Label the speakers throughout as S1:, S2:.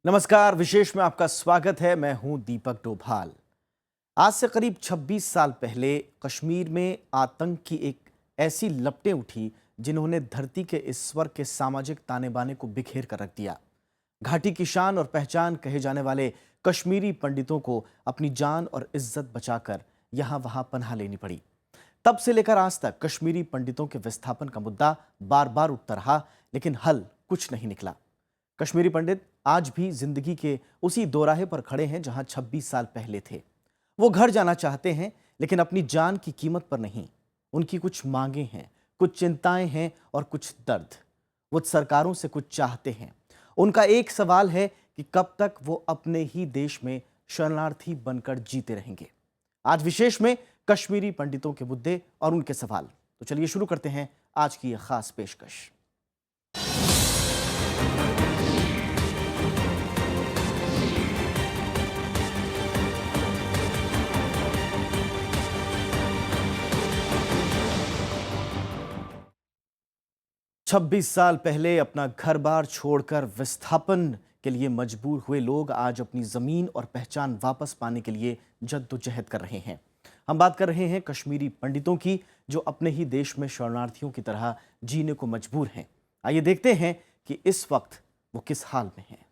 S1: नमस्कार, विशेष में आपका स्वागत है। मैं हूं दीपक डोभाल। आज से करीब 26 साल पहले कश्मीर में आतंक की एक ऐसी लपटें उठी जिन्होंने धरती के इस स्वर्ग के सामाजिक ताने बाने को बिखेर कर रख दिया। घाटी की शान और पहचान कहे जाने वाले कश्मीरी पंडितों को अपनी जान और इज्जत बचाकर यहां वहां पनाह लेनी पड़ी। तब से लेकर आज तक कश्मीरी पंडितों के विस्थापन का मुद्दा बार बार उठता रहा, लेकिन हल कुछ नहीं निकला। कश्मीरी पंडित आज भी जिंदगी के उसी दोराहे पर खड़े हैं जहां 26 साल पहले थे। वो घर जाना चाहते हैं, लेकिन अपनी जान की कीमत पर नहीं। उनकी कुछ मांगे हैं, कुछ चिंताएं हैं और कुछ दर्द। वो सरकारों से कुछ चाहते हैं। उनका एक सवाल है कि कब तक वो अपने ही देश में शरणार्थी बनकर जीते रहेंगे। आज विशेष में कश्मीरी पंडितों के मुद्दे और उनके सवाल। तो चलिए शुरू करते हैं आज की यह खास पेशकश। छब्बीस साल पहले अपना घर बार छोड़कर विस्थापन के लिए मजबूर हुए लोग आज अपनी जमीन और पहचान वापस पाने के लिए जद्दोजहद कर रहे हैं। हम बात कर रहे हैं कश्मीरी पंडितों की, जो अपने ही देश में शरणार्थियों की तरह जीने को मजबूर हैं। आइए देखते हैं कि इस वक्त वो किस हाल में हैं।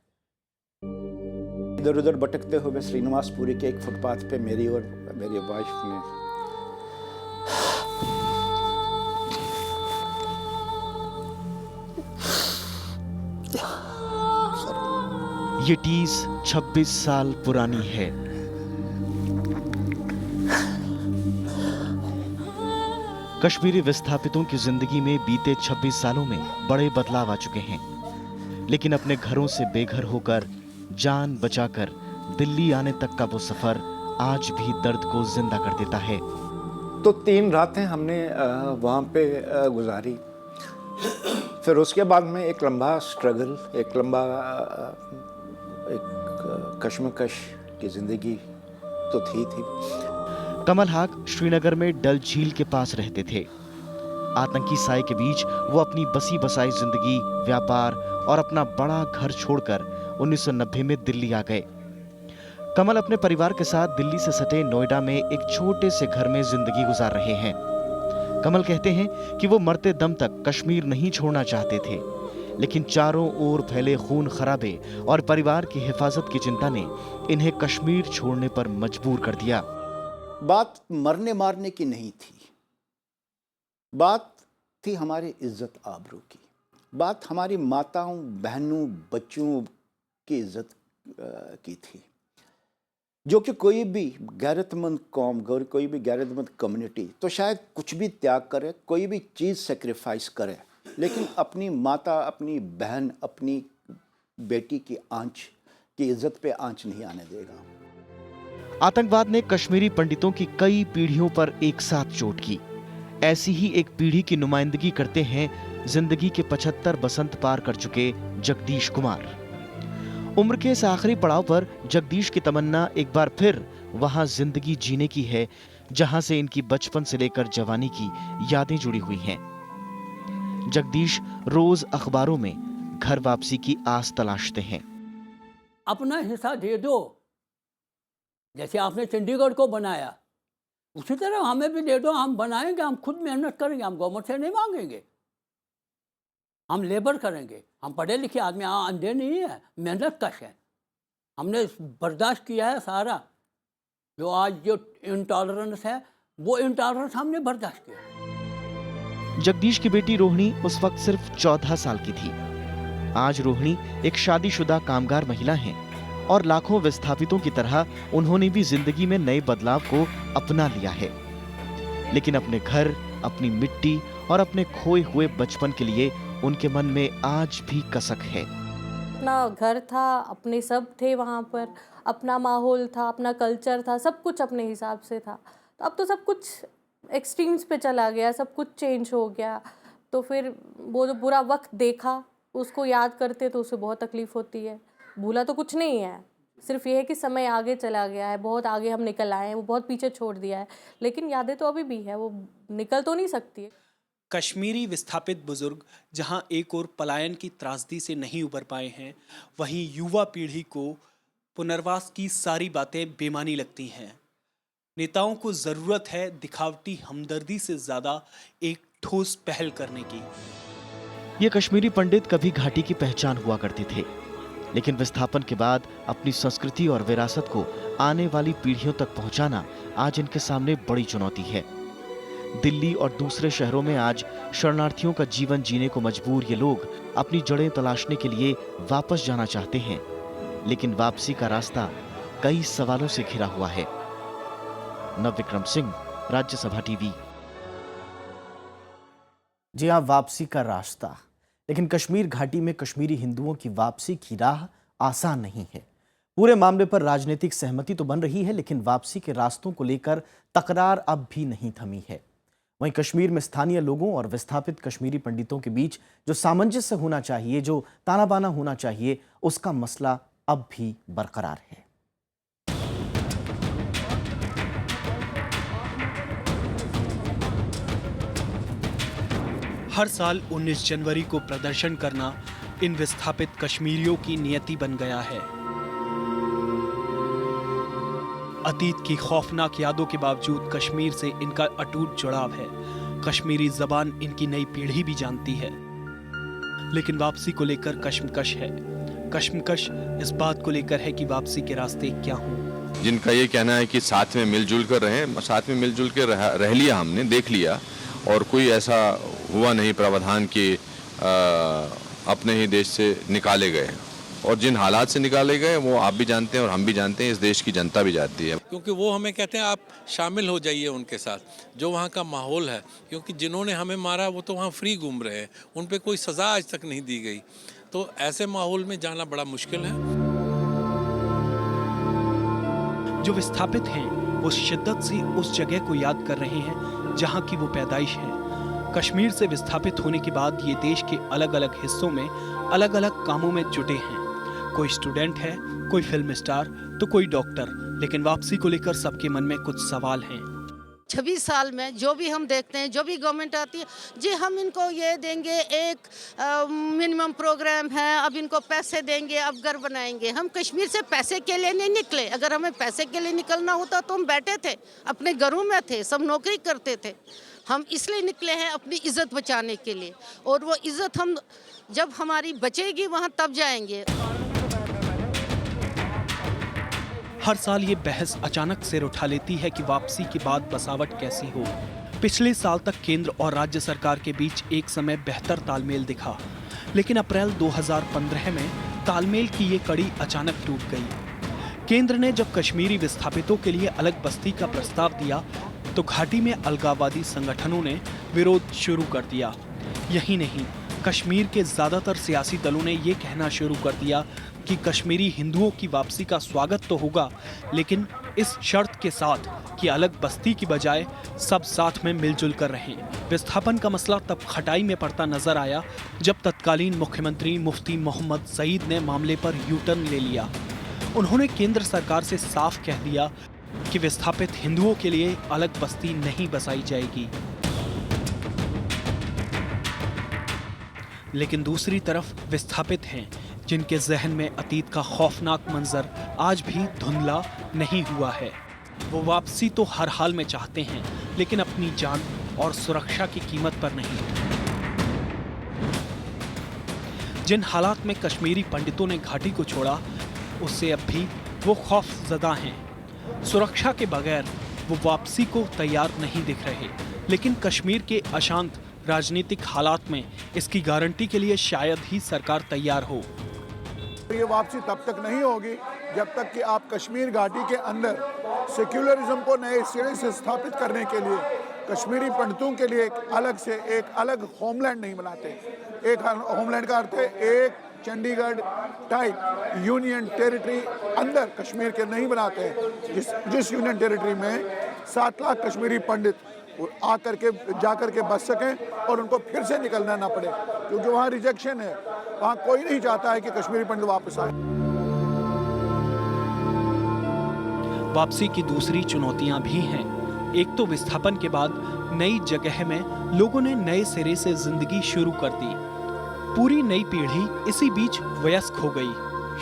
S2: इधर उधर भटकते हुए श्रीनिवासपुरी के एक फुटपाथ पे मेरी और मेरी वाइफ ने
S1: ये टीज 26 साल पुरानी है। कश्मीरी विस्थापितों की जिंदगी में बीते 26 सालों में बड़े बदलाव आ चुके हैं, लेकिन अपने घरों से बेघर होकर जान बचाकर दिल्ली आने तक का वो सफर आज भी दर्द को जिंदा कर देता है।
S2: तो 3 रातें हमने वहाँ पे गुजारी। फिर उसके बाद में एक लंबा स्ट्रगल, एक लंबा एक कश्मकश की जिंदगी तो थी।
S1: कमल हाक श्रीनगर में डल झील के पास रहते थे। आतंकी साए के बीच वो अपनी बसी बसाई जिंदगी, व्यापार और अपना बड़ा घर छोड़कर 1990 में दिल्ली आ गए। कमल अपने परिवार के साथ दिल्ली से सटे नोएडा में एक छोटे से घर में जिंदगी गुजार रहे हैं। कमल कहते हैं कि वो मरते दम तक कश्मीर नहीं छोड़ना चाहते थे, लेकिन चारों ओर फैले खून खराबे और परिवार की हिफाजत की चिंता ने इन्हें कश्मीर छोड़ने पर मजबूर कर दिया।
S2: बात मरने मारने की नहीं थी, बात थी हमारी इज्जत आबरू की। बात हमारी माताओं, बहनों, बच्चों की इज्जत की थी, जो कि कोई भी गैरतमंद कौम, कोई भी गैरतमंद कम्युनिटी तो शायद कुछ भी त्याग करे, कोई भी चीज़ सेक्रीफाइस करे, लेकिन अपनी माता, अपनी बहन, अपनी बेटी की आंच की इज्जत पे आंच नहीं आने देगा।
S1: आतंकवाद ने कश्मीरी पंडितों की कई पीढ़ियों पर एक साथ चोट की। ऐसी ही एक पीढ़ी की नुमाइंदगी करते हैं जिंदगी के 75 बसंत पार कर चुके जगदीश कुमार। उम्र के इस आखिरी पड़ाव पर जगदीश की तमन्ना एक बार फिर वहां जिंदगी जीने की है, जहां से इनकी बचपन से लेकर जवानी की यादें जुड़ी हुई हैं। जगदीश रोज अखबारों में घर वापसी की आस तलाशते हैं।
S3: अपना हिस्सा दे दो, जैसे आपने चंडीगढ़ को बनाया उसी तरह हमें भी दे दो। हम बनाएंगे, हम खुद मेहनत करेंगे, हम गवर्नमेंट से नहीं मांगेंगे, हम लेबर करेंगे। हम पढ़े लिखे आदमी अंधे नहीं है, मेहनत कश है। हमने बर्दाश्त किया है सारा। जो आज जो इंटॉलरेंस है, वो इंटॉलरेंस हमने बर्दाश्त किया।
S1: जगदीश की बेटी रोहिणी उस वक्त सिर्फ 14 साल की थी। आज रोहिणी एक शादीशुदा कामगार महिला हैं और लाखों विस्थापितों की तरह उन्होंने भी जिंदगी में नए बदलाव को अपना लिया है, लेकिन अपने घर, अपनी मिट्टी और अपने खोए हुए बचपन के लिए उनके मन में आज भी कसक है।
S4: अपना घर था, अपने सब थे वहाँ पर, अपना माहौल था, अपना कल्चर था, सब कुछ अपने हिसाब से था। तो अब तो सब कुछ एक्सट्रीम्स पे चला गया, सब कुछ चेंज हो गया। तो फिर वो जो बुरा वक्त देखा उसको याद करते तो उसे बहुत तकलीफ़ होती है। भूला तो कुछ नहीं है, सिर्फ ये है कि समय आगे चला गया है, बहुत आगे हम निकल आए हैं, वो बहुत पीछे छोड़ दिया है, लेकिन यादें तो अभी भी है, वो निकल तो नहीं सकती है।
S5: कश्मीरी विस्थापित बुजुर्ग जहां एक ओर पलायन की त्रासदी से नहीं उबर पाए हैं, वहीं युवा पीढ़ी को पुनर्वास की सारी बातें बेमानी लगती हैं। नेताओं को जरूरत है दिखावटी हमदर्दी से ज्यादा एक ठोस पहल करने की।
S1: ये कश्मीरी पंडित कभी घाटी की पहचान हुआ करते थे, लेकिन विस्थापन के बाद अपनी संस्कृति और विरासत को आने वाली पीढ़ियों तक पहुंचाना आज इनके सामने बड़ी चुनौती है। दिल्ली और दूसरे शहरों में आज शरणार्थियों का जीवन जीने को मजबूर ये लोग अपनी जड़ें तलाशने के लिए वापस जाना चाहते हैं, लेकिन वापसी का रास्ता कई सवालों से घिरा हुआ है। नवविक्रम सिंह, राज्यसभा टीवी। जी हाँ, वापसी का रास्ता, लेकिन कश्मीर घाटी में कश्मीरी हिंदुओं की वापसी की राह आसान नहीं है। पूरे मामले पर राजनीतिक सहमति तो बन रही है, लेकिन वापसी के रास्तों को लेकर तकरार अब भी नहीं थमी है। वहीं कश्मीर में स्थानीय लोगों और विस्थापित कश्मीरी पंडितों के बीच जो सामंजस्य होना चाहिए, जो ताना बाना होना चाहिए, उसका मसला अब भी बरकरार है।
S5: हर साल 19 जनवरी को प्रदर्शन करना इन विस्थापित कश्मीरियों की नियति बन गया है। अतीत की खौफनाक यादों के बावजूद कश्मीर से इनका अटूट जुड़ाव है। कश्मीरी जबान इनकी नई पीढ़ी भी जानती है, लेकिन वापसी को लेकर कश्मकश है। कश्मकश इस बात को लेकर है कि वापसी के रास्ते क्या हों।
S6: जिनका ये कहना है कि साथ में मिलजुल कर रहें, साथ में मिलजुल के रह लिया, हमने देख लिया और कोई ऐसा हुआ नहीं प्रावधान कि अपने ही देश से निकाले गए। और जिन हालात से निकाले गए वो आप भी जानते हैं और हम भी जानते हैं, इस देश की जनता भी जानती है।
S7: क्योंकि वो हमें कहते हैं आप शामिल हो जाइए उनके साथ, जो वहाँ का माहौल है। क्योंकि जिन्होंने हमें मारा वो तो वहाँ फ्री घूम रहे हैं, उन पे कोई सज़ा आज तक नहीं दी गई। तो ऐसे माहौल में जाना बड़ा मुश्किल है।
S5: जो विस्थापित हैं वो शिद्दत से उस जगह को याद कर रहे हैं जहां की वो पैदाइश है। कश्मीर से विस्थापित होने के बाद ये देश के अलग अलग हिस्सों में अलग अलग कामों में जुटे हैं। कोई स्टूडेंट है, कोई फिल्म स्टार, तो कोई डॉक्टर, लेकिन वापसी को लेकर सबके मन में कुछ सवाल हैं।
S8: 26 साल में जो भी हम देखते हैं, जो भी गवर्नमेंट आती है, जी हम इनको ये देंगे, एक मिनिमम प्रोग्राम है, अब इनको पैसे देंगे, अब घर बनाएंगे। हम कश्मीर से पैसे के लिए नहीं निकले। अगर हमें पैसे के लिए निकलना होता तो हम बैठे थे, अपने घरों में थे, सब नौकरी करते थे। हम इसलिए निकले हैं अपनी इज्जत बचाने के लिए, और वो इज्जत हम जब हमारी बचेगी वहाँ तब जाएंगे।
S5: हर साल ये बहस अचानक सिर उठा लेती है कि वापसी के बाद बसावट कैसी हो। पिछले साल तक केंद्र और राज्य सरकार के बीच एक समय बेहतर तालमेल दिखा, लेकिन अप्रैल 2015 में तालमेल की ये कड़ी अचानक टूट गई। केंद्र ने जब कश्मीरी विस्थापितों के लिए अलग बस्ती का प्रस्ताव दिया तो घाटी में अलगाववादी संगठनों ने विरोध शुरू कर दिया। यही नहीं, कश्मीर के ज्यादातर सियासी दलों ने ये कहना शुरू कर दिया कि कश्मीरी हिंदुओं की वापसी का स्वागत तो होगा, लेकिन इस शर्त के साथ कि अलग बस्ती की बजाय सब साथ में मिलजुल कर रहें। विस्थापन का मसला तब खटाई में पड़ता नजर आया जब तत्कालीन मुख्यमंत्री मुफ्ती मोहम्मद सईद ने मामले पर यू टर्न ले लिया। उन्होंने केंद्र सरकार से साफ कह दिया कि विस्थापित हिंदुओं के लिए अलग बस्ती नहीं बसाई जाएगी। लेकिन दूसरी तरफ विस्थापित हैं जिनके जहन में अतीत का खौफनाक मंजर आज भी धुंधला नहीं हुआ है। वो वापसी तो हर हाल में चाहते हैं, लेकिन अपनी जान और सुरक्षा की कीमत पर नहीं। जिन हालात में कश्मीरी पंडितों ने घाटी को छोड़ा, उससे अब भी वो खौफजदा हैं। सुरक्षा के बगैर वो वापसी को तैयार नहीं दिख रहे, लेकिन कश्मीर के अशांत राजनीतिक हालात में इसकी गारंटी के लिए शायद ही सरकार तैयार हो।
S9: ये वापसी तब तक नहीं होगी जब तक कि आप कश्मीर घाटी के अंदर सेक्युलरिज्म को नए सिरे से स्थापित करने के लिए कश्मीरी पंडितों के लिए एक अलग होमलैंड नहीं बनाते। एक होमलैंड का अर्थ है एक चंडीगढ़ टाइप यूनियन टेरिटरी अंदर कश्मीर के नहीं बनाते, जिस यूनियन टेरिटरी में 7 लाख कश्मीरी पंडित जाकर के बस सकें और उनको फिर से निकलना ना पड़े, क्योंकि वहाँ रिजेक्शन है। वहाँ कोई नहीं चाहता है कि कश्मीरी पंडित वापस आए।
S5: वापसी की दूसरी चुनौतियां भी हैं। एक तो विस्थापन के बाद नई जगह में लोगों ने नए सिरे से जिंदगी शुरू कर दी। पूरी नई पीढ़ी इसी बीच वयस्क हो गई।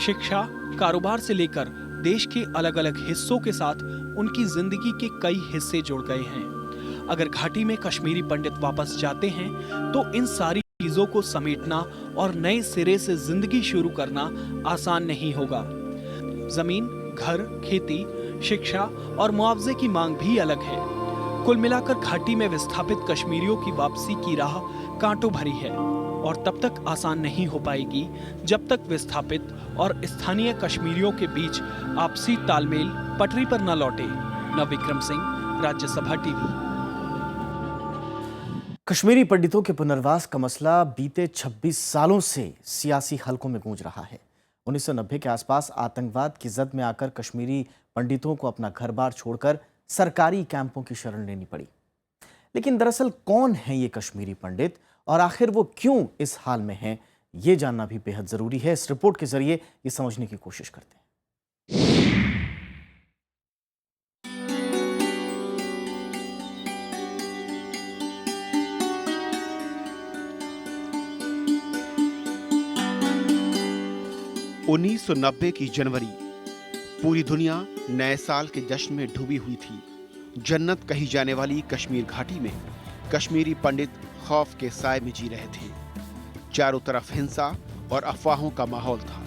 S5: शिक्षा, कारोबार से लेकर देश के अलग अलग हिस्सों के साथ उनकी जिंदगी के कई हिस्से जुड़ गए हैं। अगर घाटी में कश्मीरी पंडित वापस जाते हैं तो इन सारी चीजों को समेटना और नए सिरे से जिंदगी शुरू करना आसान नहीं होगा। जमीन, घर, खेती, शिक्षा और मुआवजे की मांग भी अलग है। कुल मिलाकर घाटी में विस्थापित कश्मीरियों की वापसी की राह कांटों भरी है और तब तक आसान नहीं हो पाएगी जब तक विस्थापित और स्थानीय कश्मीरियों के बीच आपसी तालमेल पटरी पर न लौटे। नवविक्रम सिंह, राज्यसभा टीवी।
S1: कश्मीरी पंडितों के पुनर्वास का मसला बीते 26 सालों से सियासी हलकों में गूंज रहा है। 1990 के आसपास आतंकवाद की जद में आकर कश्मीरी पंडितों को अपना घर-बार छोड़कर सरकारी कैंपों की शरण लेनी पड़ी। लेकिन दरअसल कौन है ये कश्मीरी पंडित और आखिर वो क्यों इस हाल में हैं, ये जानना भी बेहद जरूरी है। इस रिपोर्ट के जरिए ये समझने की कोशिश करते हैं।
S10: 1990 की जनवरी, पूरी दुनिया नए साल के जश्न में डूबी हुई थी। जन्नत कही जाने वाली कश्मीर घाटी में कश्मीरी पंडित खौफ के साए में जी रहे थे। चारों तरफ हिंसा और अफवाहों का माहौल था।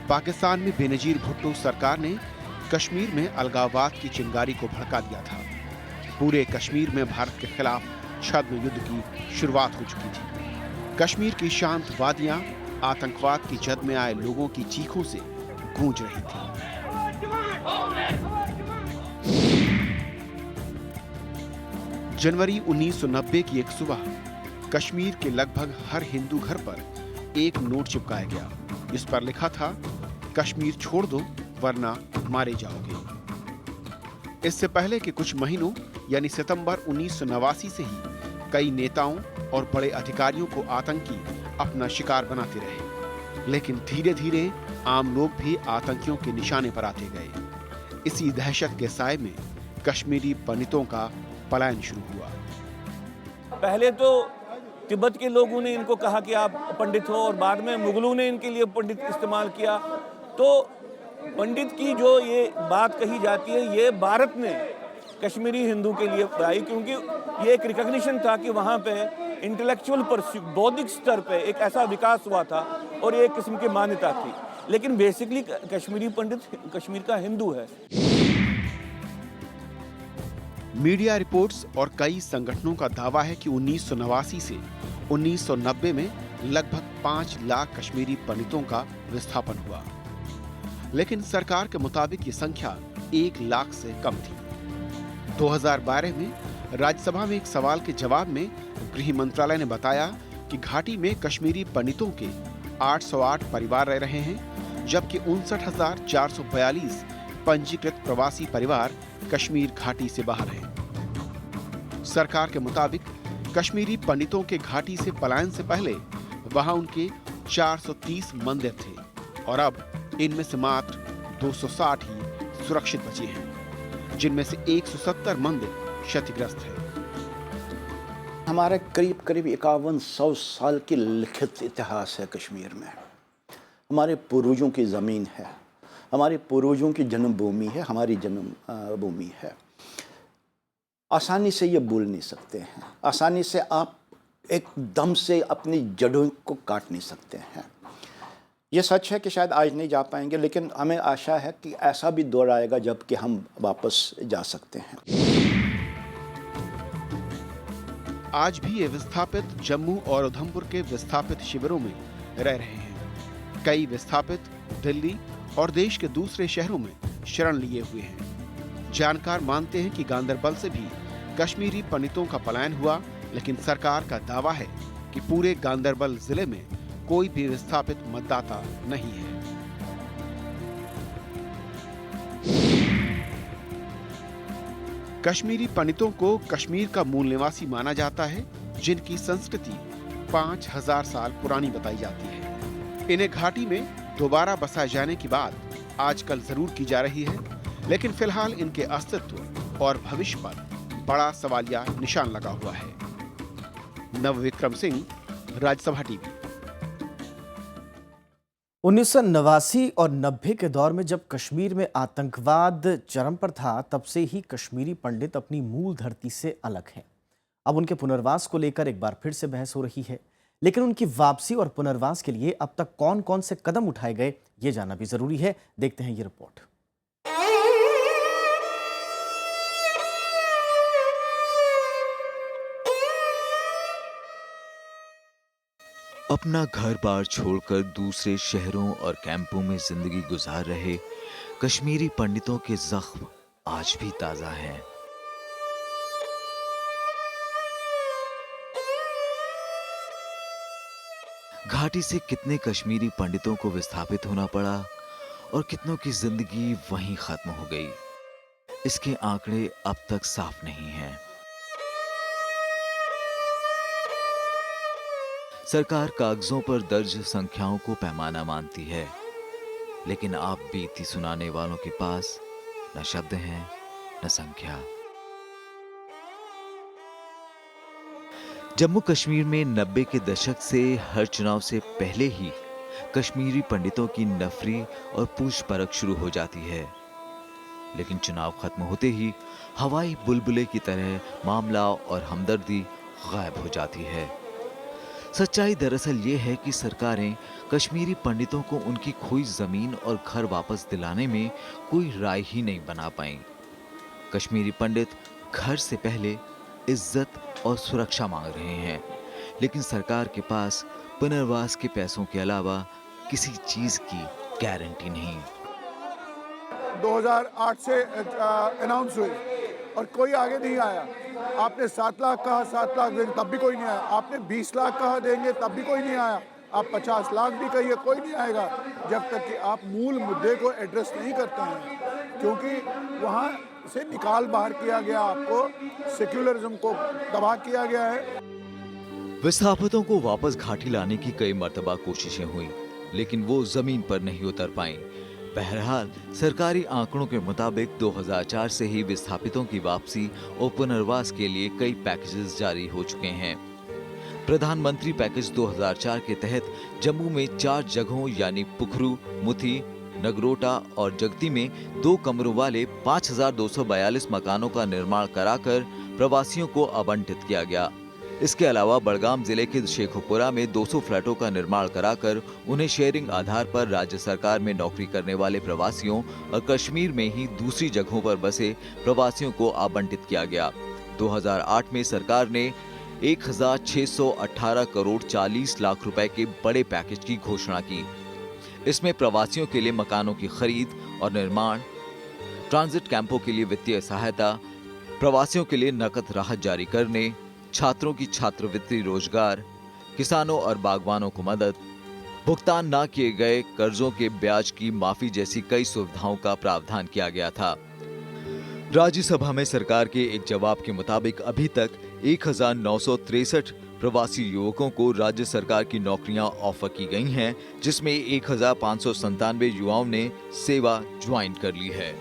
S10: पाकिस्तान में बेनजीर भुट्टो सरकार ने कश्मीर में अलगाववाद की चिंगारी को भड़का दिया था। पूरे कश्मीर में भारत के खिलाफ छद्म युद्ध की शुरुआत हो चुकी थी। कश्मीर की शांत वादियां आतंकवाद की जद में आए लोगों की चीखों से गूंज रही थी। जनवरी 1990 की एक सुबह कश्मीर के लगभग हर हिंदू घर पर एक नोट चिपकाया गया। इस पर लिखा था, कश्मीर छोड़ दो वरना मारे जाओगे। इससे पहले के कुछ महीनों यानी सितंबर 1989 से ही कई नेताओं और बड़े अधिकारियों को आतंकी अपना शिकार बनाते रहे, लेकिन धीरे धीरे आम लोग भी आतंकियों के निशाने पर आते गए। इसी दहशत के साए में कश्मीरी पंडितों का पलायन शुरू हुआ।
S11: पहले तो तिब्बत के लोगों ने इनको कहा कि आप पंडित हो और बाद में मुगलों ने इनके लिए पंडित इस्तेमाल किया। तो पंडित की जो ये बात कही जाती है, ये भारत ने कश्मीरी हिंदू के लिए आई, क्योंकि ये एक रिकॉग्निशन था कि वहाँ पे इंटेलेक्चुअल परस्यूट, बौद्धिक स्तर पे एक ऐसा विकास हुआ था और एक किस्म की मान्यता थी। लेकिन बेसिकली कश्मीरी पंडित कश्मीर का हिंदू है।
S10: मीडिया रिपोर्ट्स और कई संगठनों का दावा है कि 1989 से 1990 में लगभग 5 लाख कश्मीरी पंडितों का विस्थापन हुआ, लेकिन सरकार के मुताबिक ये संख्या 1 लाख से कम थी। 2012 में राज्यसभा में एक सवाल के जवाब में गृह मंत्रालय ने बताया कि घाटी में कश्मीरी पंडितों के 808 परिवार रह रहे हैं, जबकि 59,442 पंजीकृत प्रवासी परिवार कश्मीर घाटी से बाहर हैं। सरकार के मुताबिक कश्मीरी पंडितों के घाटी से पलायन से पहले वहां उनके 430 मंदिर थे और अब इनमें से मात्र 260 ही सुरक्षित बचे हैं, जिनमें से 170 मंदिर क्षतिग्रस्त हैं।
S2: हमारा करीब करीब 5100 साल की लिखित इतिहास है कश्मीर में। हमारे पूर्वजों की ज़मीन है, हमारे पूर्वजों की जन्मभूमि है, हमारी जन्मभूमि है। आसानी से ये भूल नहीं सकते हैं, आसानी से आप एकदम से अपनी जड़ों को काट नहीं सकते हैं। ये सच है कि शायद आज नहीं जा पाएंगे, लेकिन हमें आशा है कि ऐसा भी दौर आएगा जब कि हम वापस जा सकते हैं।
S10: आज भी ये विस्थापित जम्मू और उधमपुर के विस्थापित शिविरों में रह रहे हैं। कई विस्थापित दिल्ली और देश के दूसरे शहरों में शरण लिए हुए हैं। जानकार मानते हैं कि गांदरबल से भी कश्मीरी पंडितों का पलायन हुआ, लेकिन सरकार का दावा है कि पूरे गांदरबल जिले में कोई भी विस्थापित मतदाता नहीं है। कश्मीरी पंडितों को कश्मीर का मूल निवासी माना जाता है, जिनकी संस्कृति 5000 साल पुरानी बताई जाती है। इन्हें घाटी में दोबारा बसाए जाने की बात आजकल जरूर की जा रही है, लेकिन फिलहाल इनके अस्तित्व और भविष्य पर बड़ा सवालिया निशान लगा हुआ है। नवविक्रम सिंह, राज्यसभा टीवी।
S1: 1989 और 90 के दौर में जब कश्मीर में आतंकवाद चरम पर था, तब से ही कश्मीरी पंडित अपनी मूल धरती से अलग हैं। अब उनके पुनर्वास को लेकर एक बार फिर से बहस हो रही है, लेकिन उनकी वापसी और पुनर्वास के लिए अब तक कौन कौन से कदम उठाए गए, ये जानना भी जरूरी है। देखते हैं ये रिपोर्ट।
S12: अपना घर बार छोड़कर दूसरे शहरों और कैंपों में जिंदगी गुजार रहे कश्मीरी पंडितों के जख्म आज भी ताजा हैं। घाटी से कितने कश्मीरी पंडितों को विस्थापित होना पड़ा और कितनों की जिंदगी वहीं खत्म हो गई, इसके आंकड़े अब तक साफ नहीं हैं। सरकार कागजों पर दर्ज संख्याओं को पैमाना मानती है, लेकिन आप बीती सुनाने वालों के पास न शब्द हैं न संख्या। जम्मू कश्मीर में 90 के दशक से हर चुनाव से पहले ही कश्मीरी पंडितों की नफरी और पूछ परख शुरू हो जाती है, लेकिन चुनाव खत्म होते ही हवाई बुलबुले की तरह मामला और हमदर्दी गायब हो जाती है। सच्चाई दरअसल ये है कि सरकारें कश्मीरी पंडितों को उनकी खोई जमीन और घर वापस दिलाने में कोई राय ही नहीं बना पाईं। कश्मीरी पंडित घर से पहले इज्जत और सुरक्षा मांग रहे हैं, लेकिन सरकार के पास पुनर्वास के पैसों के अलावा किसी चीज की गारंटी नहीं।
S9: 2008 से अनाउंस हुई और कोई आगे नहीं आया। आपने 7 लाख कहा, 7 लाख देंगे तब भी कोई नहीं आया। आपने 20 लाख कहा देंगे तब भी कोई नहीं आया। आप 50 लाख भी कहिए, कोई नहीं आएगा जब तक कि आप मूल मुद्दे को एड्रेस नहीं करते हैं, क्योंकि वहाँ से निकाल बाहर किया गया, आपको सेक्युलरिज्म को तबाह किया गया है।
S12: विस्थापितों को वापस घाटी लाने की कई मर्तबा कोशिशें हुई, लेकिन वो जमीन पर नहीं उतर पाईं। बहरहाल सरकारी आंकड़ों के मुताबिक 2004 से ही विस्थापितों की वापसी और पुनर्वास के लिए कई पैकेजेस जारी हो चुके हैं। प्रधानमंत्री पैकेज 2004 के तहत जम्मू में 4 जगहों यानी पुखरू, मुथी, नगरोटा और जगती में 2 कमरों वाले 5242 मकानों का निर्माण कराकर प्रवासियों को आवंटित किया गया। इसके अलावा बड़गाम जिले के शेखोपुरा में 200 फ्लैटों का निर्माण कराकर उन्हें शेयरिंग आधार पर राज्य सरकार में नौकरी करने वाले प्रवासियों और कश्मीर में ही दूसरी जगहों पर बसे प्रवासियों को आवंटित किया गया। 2008 में सरकार ने 1618 करोड़ 40 लाख रुपए के बड़े पैकेज की घोषणा की। इसमें प्रवासियों के लिए मकानों की खरीद और निर्माण, ट्रांजिट कैंपों के लिए वित्तीय सहायता, प्रवासियों के लिए नकद राहत जारी करने, छात्रों की छात्रवृत्ति, रोजगार, किसानों और बागवानों को मदद, भुगतान न किए गए कर्जों के ब्याज की माफी जैसी कई सुविधाओं का प्रावधान किया गया था। राज्यसभा में सरकार के एक जवाब के मुताबिक अभी तक 1963 प्रवासी युवकों को राज्य सरकार की नौकरियां ऑफर की गई हैं, जिसमें 1597 युवाओं ने सेवा ज्वाइन कर ली है।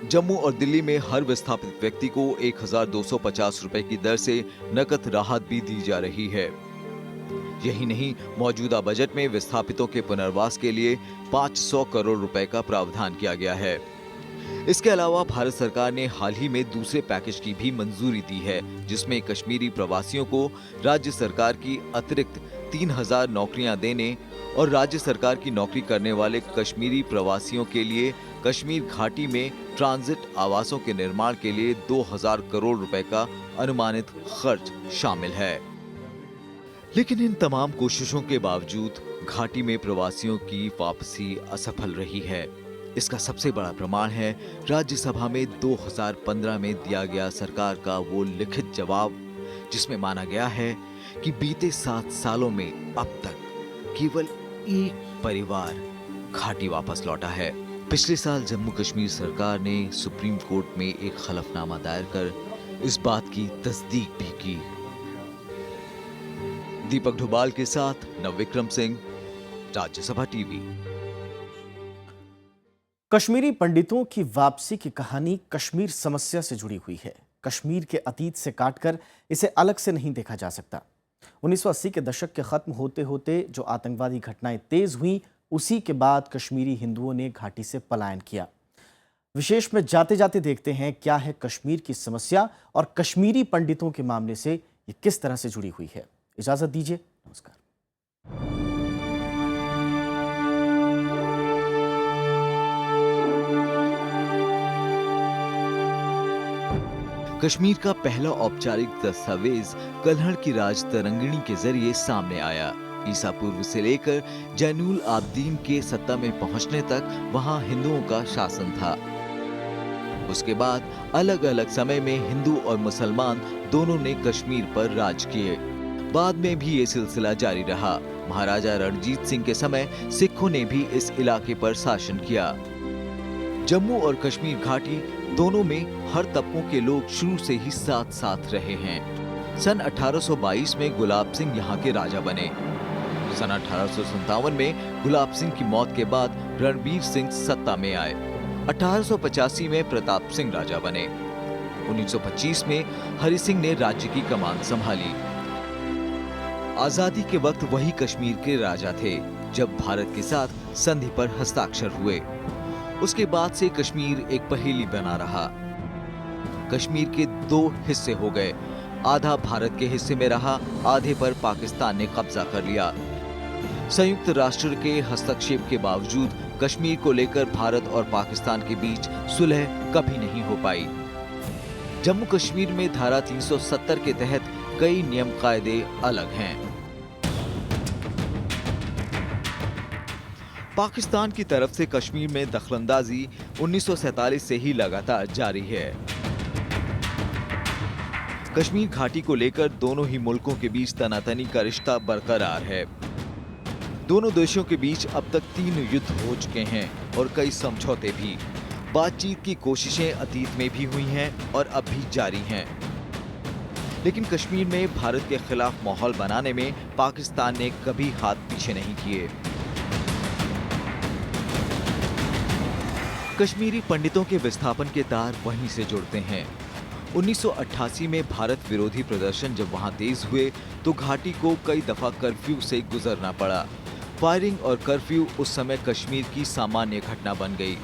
S12: जम्मू और दिल्ली में हर विस्थापित व्यक्ति को 1250 रुपए की दर से नकद राहत भी दी जा रही है। यही नहीं, मौजूदा बजट में विस्थापितों के पुनर्वास के लिए 500 करोड़ रुपए का प्रावधान किया गया है। इसके अलावा भारत सरकार ने हाल ही में दूसरे पैकेज की भी मंजूरी दी है, जिसमें कश्मीरी प्रवासियों को राज्य सरकार की अतिरिक्त 3000 नौकरियां देने और राज्य सरकार की नौकरी करने वाले कश्मीरी प्रवासियों के लिए कश्मीर घाटी में ट्रांजिट आवासों के निर्माण के लिए 2000 करोड़ रुपए का अनुमानित खर्च शामिल है। लेकिन इन तमाम कोशिशों के बावजूद घाटी में प्रवासियों की वापसी असफल रही है। इसका सबसे बड़ा प्रमाण है राज्यसभा में 2015 में दिया गया सरकार का वो लिखित जवाब, जिसमें माना गया है कि बीते 7 सालों में अब तक केवल एक परिवार घाटी वापस लौटा है। पिछले साल जम्मू कश्मीर सरकार ने सुप्रीम कोर्ट में एक हलफनामा दायर कर इस बात की तस्दीक भी की। दीपक ढोभाल के साथ नवविक्रम सिंह, राज्यसभा टीवी।
S1: कश्मीरी पंडितों की वापसी की कहानी कश्मीर समस्या से जुड़ी हुई है। कश्मीर के अतीत से काटकर इसे अलग से नहीं देखा जा सकता। 1980 के दशक के खत्म होते होते जो आतंकवादी घटनाएं तेज हुई, उसी के बाद कश्मीरी हिंदुओं ने घाटी से पलायन किया। विशेष में जाते जाते देखते हैं क्या है कश्मीर की समस्या और कश्मीरी पंडितों के मामले से ये किस तरह से जुड़ी हुई है। इजाजत दीजिए, नमस्कार।
S12: कश्मीर का पहला औपचारिक दस्तावेज कल्हड़ की राज तरंगिणी के जरिए सामने आया। ईसा पूर्व से लेकर जैनुल आबदीन के सत्ता में पहुंचने तक वहां हिंदुओं का शासन था। उसके बाद अलग अलग समय में हिंदू और मुसलमान दोनों ने कश्मीर पर राज किए। बाद में भी ये सिलसिला जारी रहा। महाराजा रणजीत सिंह के समय सिखों ने भी इस इलाके पर शासन किया। जम्मू और कश्मीर घाटी दोनों में हर तबकों के लोग शुरू से ही साथ साथ रहे हैं। सन 1822 में गुलाब सिंह यहाँ के राजा बने। सन 1857 में गुलाब सिंह की मौत के बाद रणबीर सिंह सत्ता में आए। 1885 में प्रताप सिंह राजा बने। 1925 में हरि सिंह ने राज्य की कमान संभाली। आजादी के वक्त वही कश्मीर के राजा थे जब भारत के साथ संधि पर हस्ताक्षर हुए। उसके बाद से कश्मीर एक पहेली बना रहा। कश्मीर के दो हिस्से हो गए, आधा भारत के हिस्से में रहा, आधे पर पाकिस्तान ने कब्जा कर लिया। संयुक्त राष्ट्र के हस्तक्षेप के बावजूद कश्मीर को लेकर भारत और पाकिस्तान के बीच सुलह कभी नहीं हो पाई। जम्मू कश्मीर में धारा 370 के तहत कई नियम कायदे अलग हैं। पाकिस्तान की तरफ से कश्मीर में दखलंदाजी 1947 से ही लगातार जारी है। कश्मीर घाटी को लेकर दोनों ही मुल्कों के बीच तनातनी का रिश्ता बरकरार है। दोनों देशों के बीच अब तक 3 युद्ध हो चुके हैं और कई समझौते भी। बातचीत की कोशिशें अतीत में भी हुई हैं और अब भी जारी हैं। लेकिन कश्मीर में भारत के खिलाफ माहौल बनाने में पाकिस्तान ने कभी हाथ पीछे नहीं किए। कश्मीरी पंडितों के विस्थापन के तार वहीं से जुड़ते हैं। 1988 में भारत विरोधी प्रदर्शन जब वहां तेज हुए तो घाटी को कई दफा कर्फ्यू से गुजरना पड़ा। फायरिंग और कर्फ्यू उस समय कश्मीर की सामान्य घटना बन गई।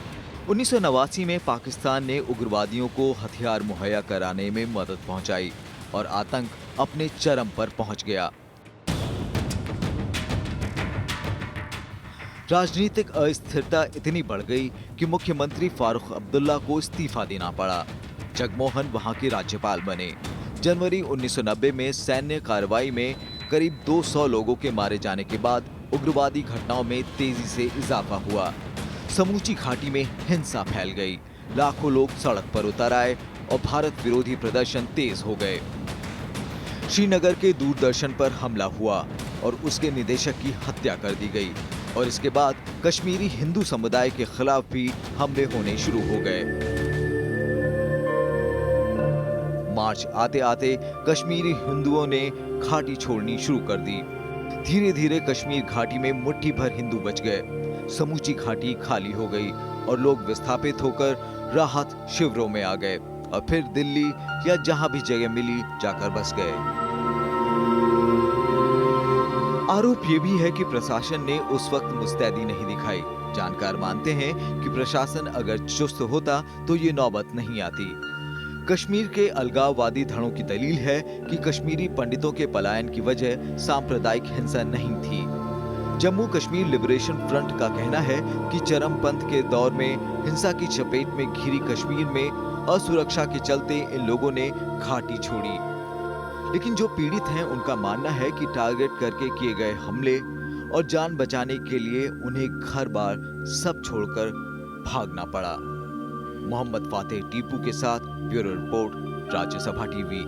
S12: 1989 में पाकिस्तान ने उग्रवादियों को हथियार मुहैया कराने में मदद पहुंचाई और आतंक अपने चरम पर पहुंच गया। राजनीतिक अस्थिरता इतनी बढ़ गई कि मुख्यमंत्री फारूक अब्दुल्ला को इस्तीफा देना पड़ा। जगमोहन वहां के राज्यपाल बने। जनवरी 1990 में सैन्य कार्रवाई में करीब 200 लोगों के मारे जाने के बाद उग्रवादी घटनाओं में तेजी से इजाफा हुआ। समूची घाटी में हिंसा फैल गई। लाखों लोग सड़क पर उतर आए और भारत विरोधी प्रदर्शन तेज हो गए। श्रीनगर के दूरदर्शन पर हमला हुआ और उसके निदेशक की हत्या कर दी गई और इसके बाद कश्मीरी हिंदू समुदाय के खिलाफ भी हमले होने शुरू हो गए। मार्च आते आते कश्मीरी हिंदुओं ने घाटी छोड़नी शुरू कर दी। धीरे धीरे कश्मीर घाटी में मुट्ठी भर हिंदू बच गए। समूची घाटी खाली हो गई और लोग विस्थापित होकर राहत शिविरों में आ गए और फिर दिल्ली या जहां भी जगह मिली जाकर बस गए। आरोप ये भी है कि प्रशासन ने उस वक्त मुस्तैदी नहीं दिखाई। जानकार मानते हैं कि प्रशासन अगर चुस्त होता तो ये नौबत नहीं आती। कश्मीर के अलगाववादी धड़ों की दलील है कि कश्मीरी पंडितों के पलायन की वजह सांप्रदायिक हिंसा नहीं थी। जम्मू कश्मीर लिबरेशन फ्रंट का कहना है कि चरमपंथ के दौर में हिंसा की चपेट में घिरी कश्मीर में असुरक्षा के चलते इन लोगों ने घाटी छोड़ी। लेकिन जो पीड़ित हैं उनका मानना है कि टारगेट करके किए गए हमले और जान बचाने के लिए उन्हें घर बार सब छोड़कर भागना पड़ा। मोहम्मद फातेह टीपू के साथ ब्यूरो रिपोर्ट, राज्यसभा टीवी।